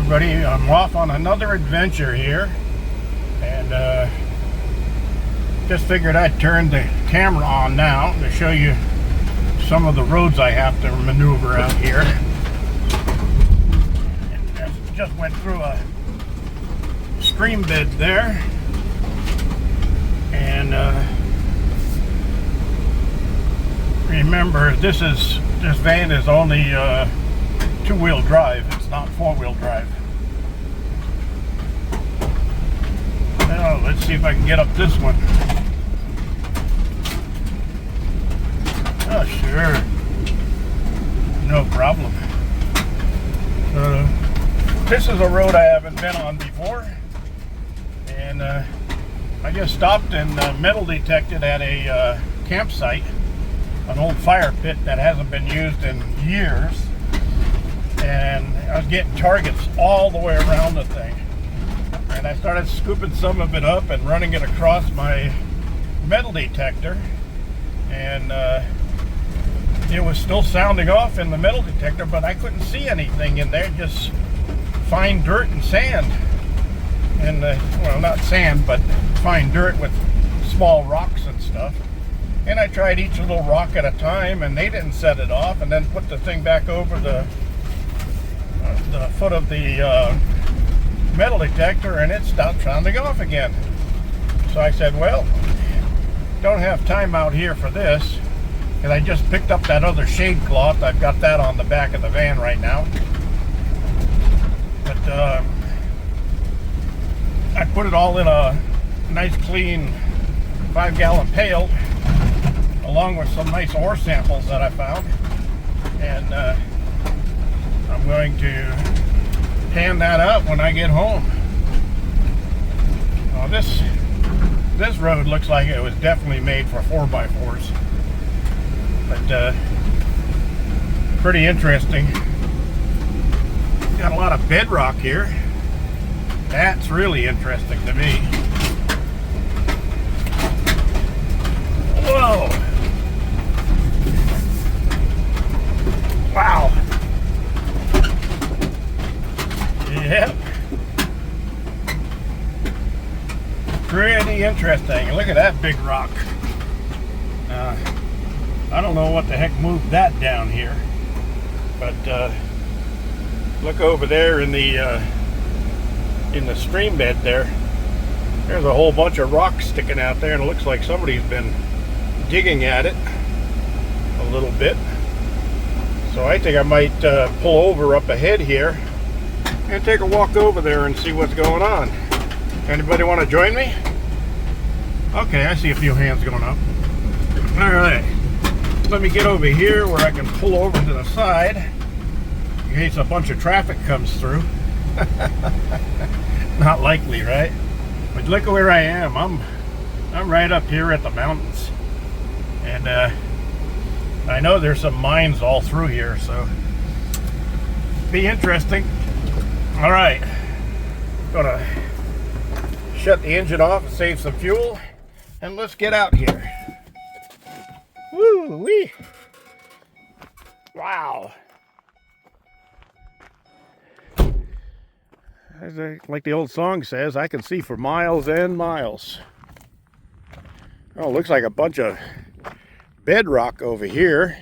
everybody, I'm off on another adventure here, and just figured I'd turn the camera on now to show you some of the roads I have to maneuver out here. And just went through a stream bed there, and remember, this van is only two-wheel drive. It's not four-wheel drive. Now, let's see if I can get up this one. Oh, sure. No problem. This is a road I haven't been on before. And I just stopped and metal detected at a campsite. An old fire pit that hasn't been used in years. And I was getting targets all the way around the thing. And I started scooping some of it up and running it across my metal detector. And it was still sounding off in the metal detector, but I couldn't see anything in there, just fine dirt and sand. And, well, not sand, but fine dirt with small rocks and stuff. And I tried each little rock at a time, and they didn't set it off, and then put the thing back over the foot of the metal detector, and it stopped sounding off again. So I said, well, don't have time out here for this, and I just picked up that other shade cloth. I've got that on the back of the van right now. But I put it all in a nice clean 5-gallon pail, along with some nice ore samples that I found, and I'm going to pan that out when I get home. Now this road looks like it was definitely made for 4x4s, but pretty interesting. Got a lot of bedrock here. That's really interesting to me. Whoa! Wow. Yep. Pretty interesting. Look at that big rock. I don't know what the heck moved that down here, but look over there in the stream bed there. There's a whole bunch of rocks sticking out there, and it looks like somebody's been digging at it a little bit. So I think I might pull over up ahead here and take a walk over there and see what's going on. Anybody want to join me? Okay, I see a few hands going up. All right, let me get over here where I can pull over to the side in case a bunch of traffic comes through. Not likely, right? But look at where I am. I'm right up here at the mountains, and I know there's some mines all through here, so be interesting. All right, gonna shut the engine off and save some fuel, and let's get out here. Woo wee! Wow! Like the old song says, I can see for miles and miles. Oh, looks like a bunch of bedrock over here,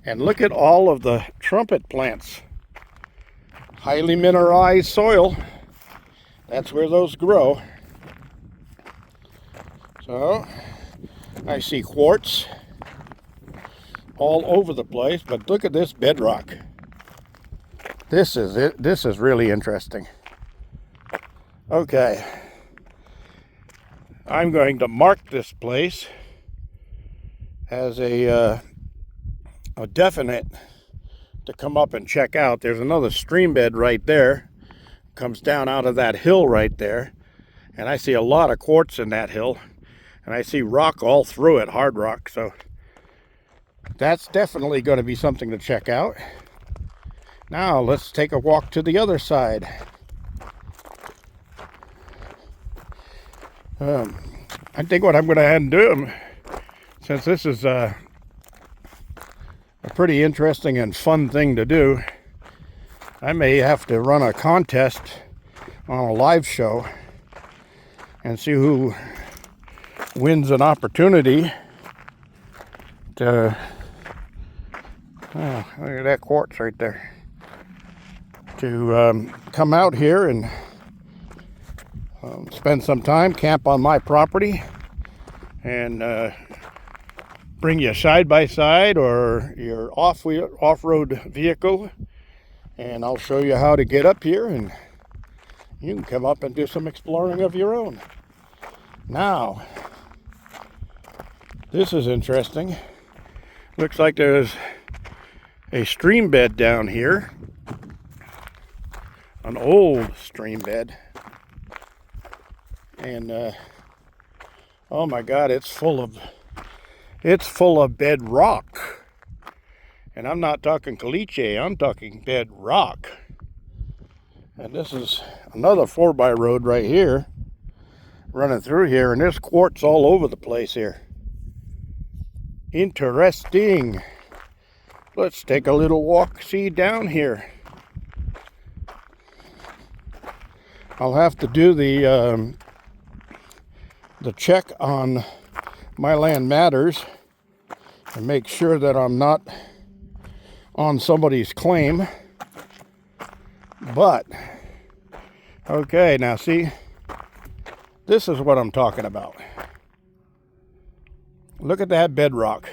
and look at all of the trumpet plants. Highly mineralized soil. That's where those grow. So I see quartz all over the place, but look at this bedrock. This is it. This is really interesting. Okay, I'm going to mark this place as a definite to come up and check out. There's another stream bed right there, comes down out of that hill right there, and I see a lot of quartz in that hill, and I see rock all through it, hard rock. So that's definitely going to be something to check out. Now let's take a walk to the other side. I think what I'm going to add and do, since this is a pretty interesting and fun thing to do, I may have to run a contest on a live show and see who wins an opportunity to, oh, look at that quartz right there, to come out here and spend some time, camp on my property, and bring you a side-by-side or your off-road vehicle, and I'll show you how to get up here, and you can come up and do some exploring of your own. Now, this is interesting. Looks like there's a stream bed down here, an old stream bed, and oh my God, it's full of bedrock. And I'm not talking caliche, I'm talking bedrock. And this is another 4x road right here, running through here, and there's quartz all over the place here. Interesting. Let's take a little walk, see down here. I'll have to do the check on My Land Matters and make sure that I'm not on somebody's claim. But okay, now see, this is what I'm talking about. Look at that bedrock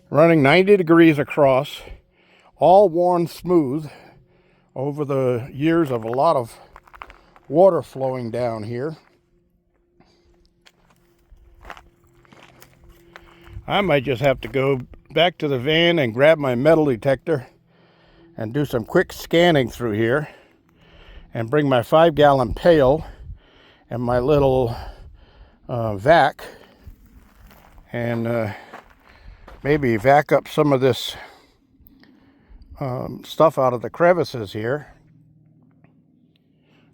running 90 degrees across, all worn smooth over the years of a lot of water flowing down here. I might just have to go back to the van and grab my metal detector and do some quick scanning through here, and bring my 5-gallon pail and my little vac, and maybe vac up some of this stuff out of the crevices here,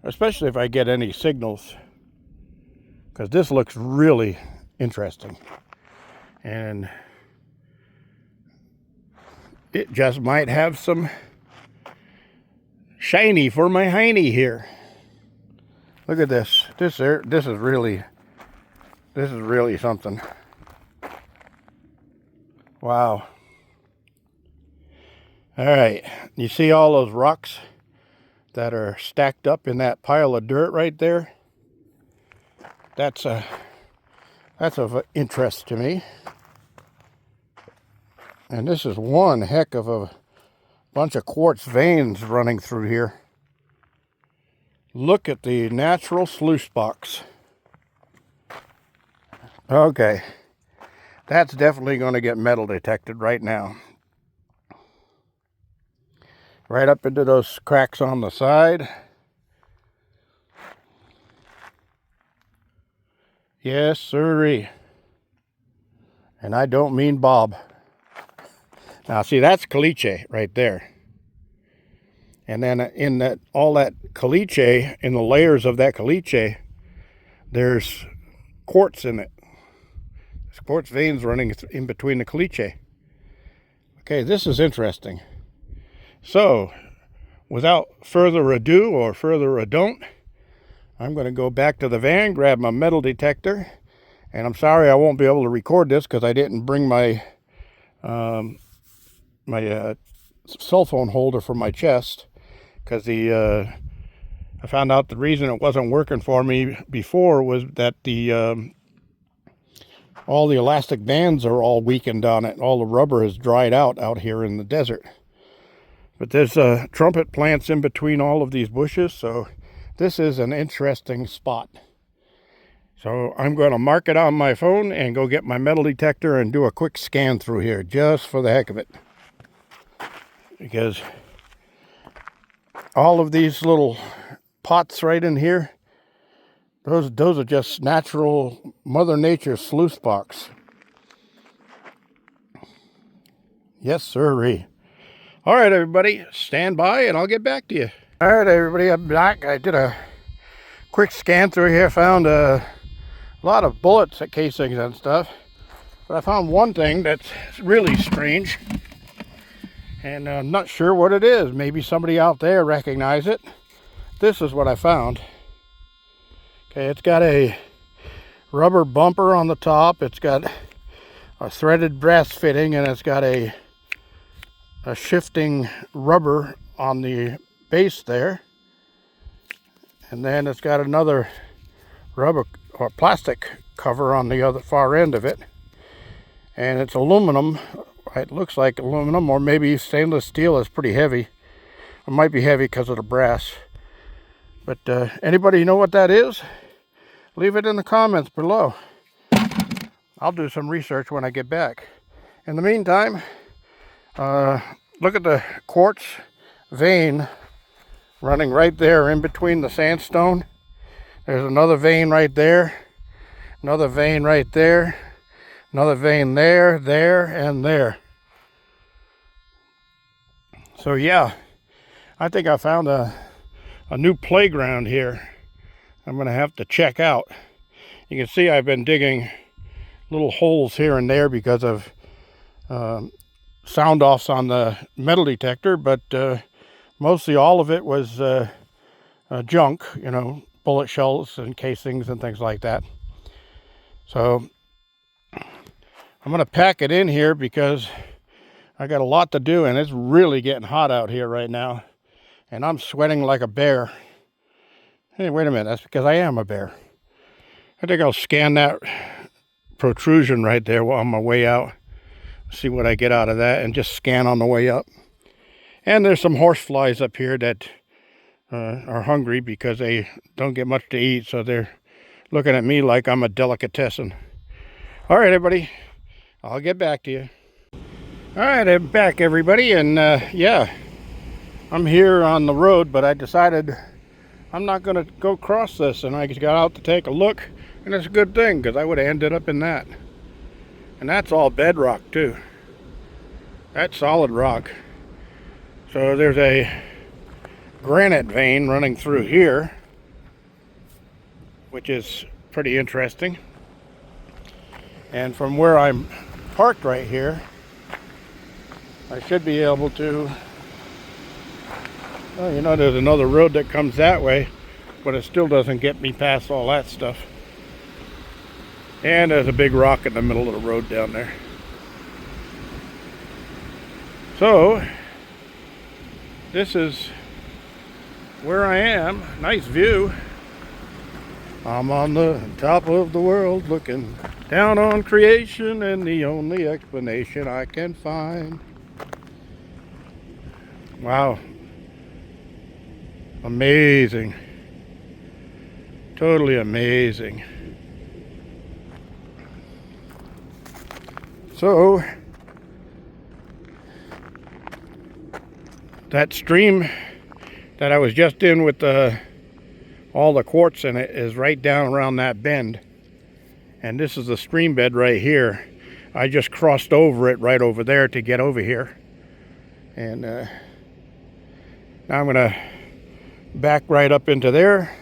especially if I get any signals, because this looks really interesting, and it just might have some shiny for my hiney here. Look at this. This is really something. Wow. All right, you see all those rocks that are stacked up in that pile of dirt right there? That's of interest to me. And this is one heck of a bunch of quartz veins running through here. Look at the natural sluice box. Okay, that's definitely going to get metal detected right now. Right up into those cracks on the side. Yes, sirree. And I don't mean Bob. Now, see, that's caliche right there. And then in that, all that caliche, in the layers of that caliche, there's quartz in it. There's quartz veins running in between the caliche. Okay, this is interesting. So, without further ado or further ado, I'm going to go back to the van, grab my metal detector, and I'm sorry I won't be able to record this because I didn't bring my cell phone holder for my chest, because I found out the reason it wasn't working for me before was that all the elastic bands are all weakened on it. All the rubber has dried out here in the desert. But there's trumpet plants in between all of these bushes, so this is an interesting spot. So I'm going to mark it on my phone and go get my metal detector and do a quick scan through here, just for the heck of it. Because all of these little pots right in here, those are just natural Mother Nature sluice box. Yes, sirree. All right, everybody, stand by and I'll get back to you. All right, everybody, I'm back. I did a quick scan through here, found a lot of bullets casings and stuff. But I found one thing that's really strange. And I'm not sure what it is. Maybe somebody out there recognized it. This is what I found. Okay, it's got a rubber bumper on the top. It's got a threaded brass fitting, and it's got a shifting rubber on the base there. And then it's got another rubber or plastic cover on the other far end of it. And it's aluminum. It looks like aluminum, or maybe stainless steel. Is pretty heavy. It might be heavy because of the brass. But anybody know what that is? Leave it in the comments below. I'll do some research when I get back. In the meantime, look at the quartz vein running right there in between the sandstone. There's another vein right there, another vein right there, another vein there, there, and there. So yeah, I think I found a new playground here. I'm going to have to check out. You can see I've been digging little holes here and there because of sound offs on the metal detector, but mostly all of it was junk, you know, bullet shells and casings and things like that. So I'm going to pack it in here because I got a lot to do, and it's really getting hot out here right now, and I'm sweating like a bear. Hey, wait a minute, that's because I am a bear. I think I'll scan that protrusion right there on my way out, see what I get out of that, and just scan on the way up. And there's some horse flies up here that are hungry because they don't get much to eat, so they're looking at me like I'm a delicatessen. All right, everybody, I'll get back to you. All right, I'm back, everybody, and yeah, I'm here on the road, but I decided I'm not going to go across this, and I just got out to take a look. And it's a good thing, because I would have ended up in that. And that's all bedrock too. That's solid rock. So there's a granite vein running through here, which is pretty interesting. And from where I'm parked right here, I should be able to, well, you know, there's another road that comes that way, but it still doesn't get me past all that stuff. And there's a big rock in the middle of the road down there. So this is where I am. Nice view. I'm on the top of the world looking down on creation, and the only explanation I can find. Wow. Amazing. Totally amazing. So that stream that I was just in with all the quartz in it is right down around that bend. And this is the stream bed right here. I just crossed over it right over there to get over here. And now I'm going to back right up into there.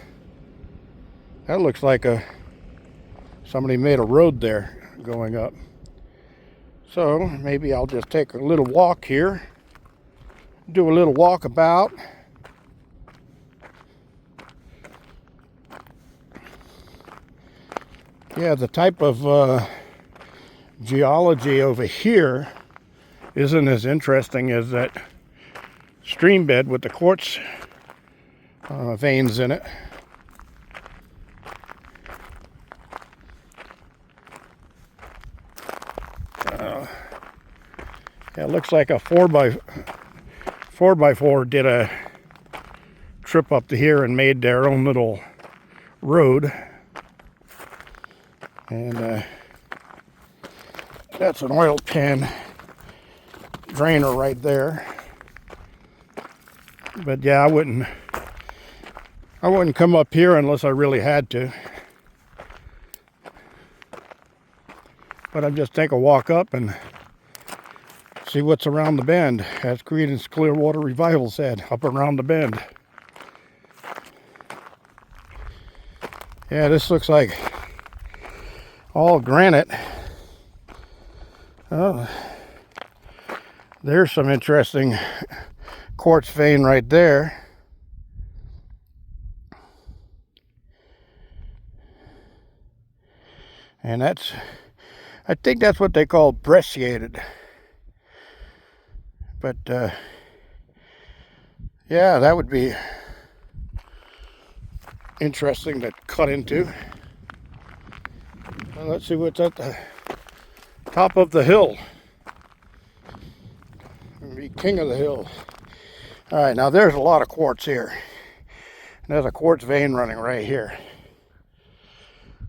That looks like somebody made a road there going up. So maybe I'll just take a little walk here, do a little walkabout. Yeah, the type of geology over here isn't as interesting as that stream bed with the quartz veins in it. Yeah, it looks like a 4x4 did a trip up to here and made their own little road. And that's an oil pan drainer right there. But yeah, I wouldn't come up here unless I really had to. But I'm just take a walk up and see what's around the bend, as Creedence Clearwater Revival said, up around the bend. Yeah, this looks like all granite. Oh, There's some interesting quartz vein right there. And that's, I think that's what they call brecciated. But yeah, that would be interesting to cut into. Well, let's see what's at the top of the hill. Be king of the hill. All right, now there's a lot of quartz here. There's a quartz vein running right here.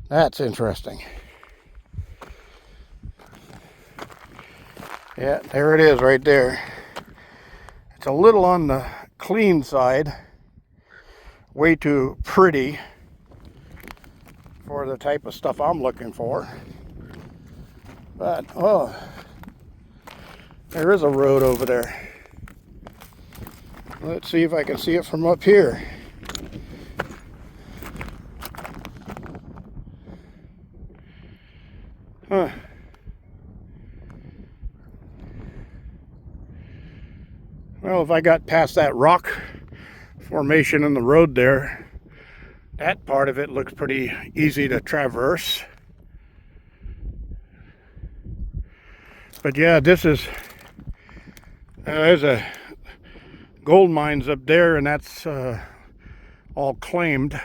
That's interesting. Yeah, there it is right there. It's a little on the clean side. Way too pretty for the type of stuff I'm looking for. But, oh, there is a road over there. Let's see if I can see it from up here. Huh. Well, if I got past that rock formation in the road there, that part of it looks pretty easy to traverse. But yeah, this is, there's a gold mines up there, and that's all claimed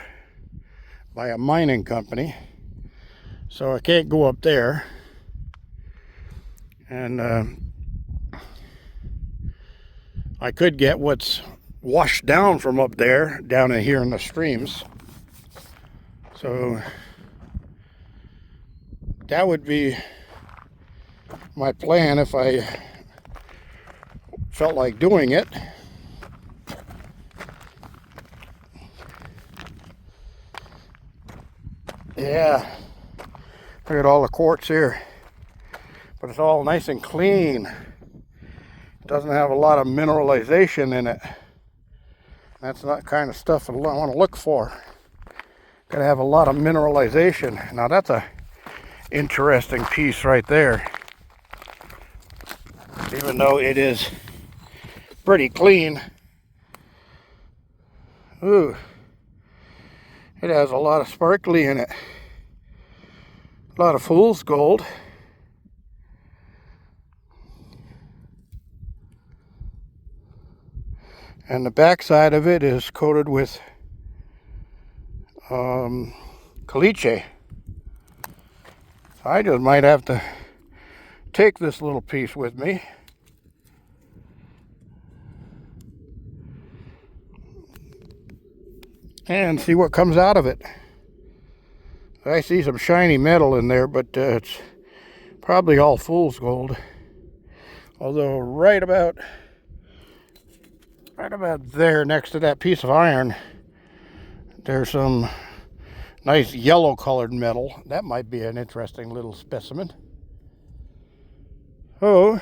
by a mining company. So I can't go up there. And I could get what's washed down from up there, down in here in the streams. So that would be my plan if I felt like doing it. Yeah, look at all the quartz here, but it's all nice and clean. It doesn't have a lot of mineralization in it. That's not the kind of stuff I want to look for. Gotta have a lot of mineralization. Now that's a interesting piece right there. Even though it is pretty clean. Ooh. It has a lot of sparkly in it. A lot of fool's gold. And the back side of it is coated with caliche. I just might have to take this little piece with me. And see what comes out of it. I see some shiny metal in there, but it's probably all fool's gold. Although right about there next to that piece of iron, there's some nice yellow colored metal. That might be an interesting little specimen. Oh,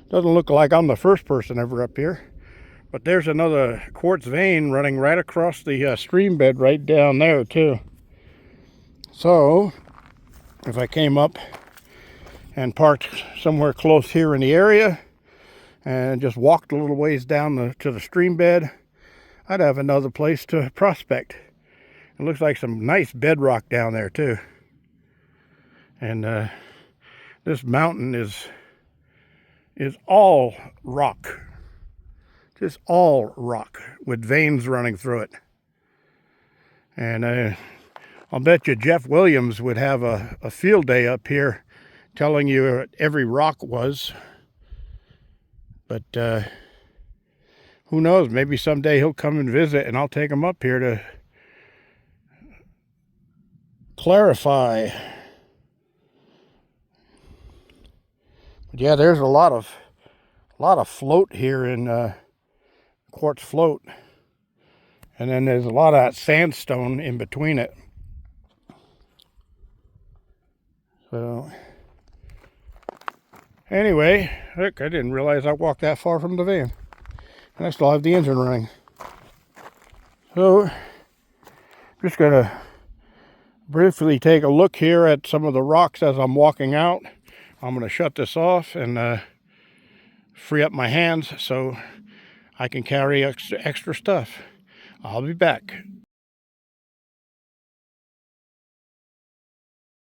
doesn't look like I'm the first person ever up here. But there's another quartz vein running right across the stream bed right down there too. So if I came up and parked somewhere close here in the area and just walked a little ways down to the stream bed, I'd have another place to prospect. It looks like some nice bedrock down there too. And this mountain is all rock. Just all rock with veins running through it. And I'll bet you Jeff Williams would have a field day up here telling you what every rock was. But who knows? Maybe someday he'll come and visit and I'll take him up here to clarify. But yeah, there's a lot of float here in quartz float, and then there's a lot of that sandstone in between it. So anyway, look, I didn't realize I walked that far from the van, and I still have the engine running. So just gonna briefly take a look here at some of the rocks as I'm walking out. I'm gonna shut this off and free up my hands so I can carry extra stuff. I'll be back.